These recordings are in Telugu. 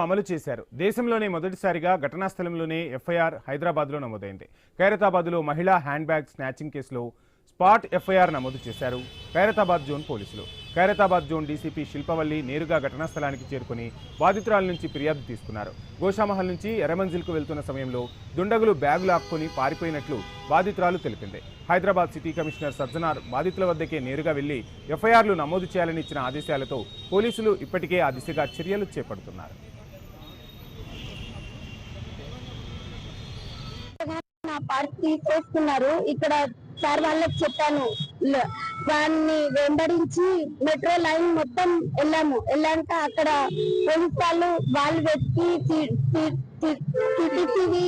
అమలు చేశారు. దేశంలోనే మొదటిసారిగా ఘటనా స్థలంలోనే ఎఫ్ఐఆర్ హైదరాబాద్లో నమోదైంది. ఖైరతాబాద్లో మహిళా హ్యాండ్ బ్యాగ్ స్నాచింగ్ కేసులో స్పాట్ ఎఫ్ఐఆర్ నమోదు చేశారు ఖైరతాబాద్ జోన్ పోలీసులు. ఖైరతాబాద్ జోన్ డీసీపీ శిల్పవల్లి నేరుగా ఘటనా స్థలానికి చేరుకుని బాధితురాల నుంచి ఫిర్యాదు తీసుకున్నారు. గోషామహల్ నుంచి ఎర్రమంజిల్కు వెళ్తున్న సమయంలో దుండగులు బ్యాగు లాక్కొని పారిపోయినట్లు బాధితురాలు తెలిపింది. హైదరాబాద్ సిటీ కమిషనర్ సజ్జనార్ బాధితుల వద్దకే నేరుగా వెళ్లి ఎఫ్ఐఆర్లు నమోదు చేయాలని ఇచ్చిన ఆదేశాలతో పోలీసులు ఇప్పటికే ఆ దిశగా చర్యలు చేపడుతున్నారు. పార్క్ తీసేస్తున్నారు. ఇక్కడ సార్ వాళ్ళకి చెప్పాను, దాన్ని వెంబడించి మెట్రో లైన్ మొత్తం వెళ్ళాక అక్కడ పోలీస్ వాళ్ళు వెతికి సిసిటీవీ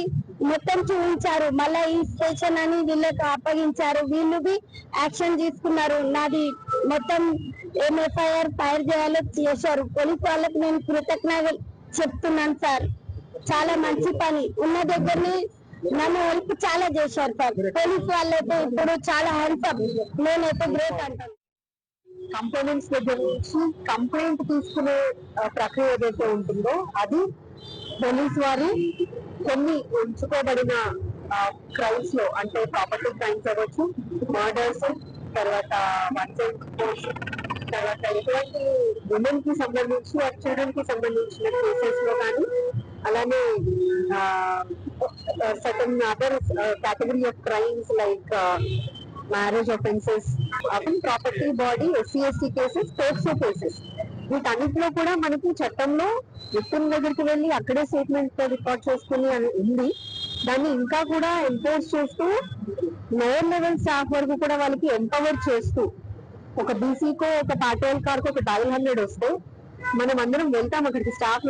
మొత్తం చూపించారు. మళ్ళా ఈ స్టేషన్ అని వీళ్ళకి అప్పగించారు. వీళ్ళు యాక్షన్ తీసుకున్నారు. నాది మొత్తం ఏం ఎఫ్ఐఆర్ ఫైర్ చేయాలో చేశారు. పోలీస్ వాళ్ళకి నేను కృతజ్ఞతలు చెప్తున్నాను సార్. చాలా మంచి పని ఉన్న దగ్గరని నన్ను హెల్ప్ చాలా చేశారు సార్. పోలీస్ వాళ్ళైతే ఇప్పుడు చాలా హెల్ప్. నేనైతే గ్రేట్ అంటాను. కంప్లైంట్స్ దగ్గర నుంచి కంప్లైంట్ తీసుకునే ప్రక్రియ ఏదైతే ఉంటుందో అది పోలీస్ వారు కొన్ని ఎంచుకోబడిన క్రైమ్స్ లో, అంటే ప్రాపర్టీ క్రైమ్స్ అవ్వచ్చు, మర్డర్స్, తర్వాత తర్వాత ఎటువంటి ఉమెన్ కి సంబంధించి చిల్డ్రన్ కి సంబంధించిన కేసెస్ లో కానీ, అలానే certain other category of crimes like marriage offences, property body, SC/ST cases, POCSO cases, వీటన్నిటిలో కూడా మనకి చట్టంలో విక్టిమ్ దగ్గరికి వెళ్ళి అక్కడే స్టేట్మెంట్ రికార్డ్ చేసుకుని అని ఉంది. దాన్ని ఇంకా కూడా ఎంఫోర్స్ చేస్తూ లోయర్ లెవెల్ స్టాఫ్ వరకు కూడా వాళ్ళకి ఎంపవర్ చేస్తూ, ఒక బీసీకో ఒక పాటేల్ కార్కో ఒక 500 వస్తే మనం అందరం వెళ్తాం అక్కడికి స్టాఫ్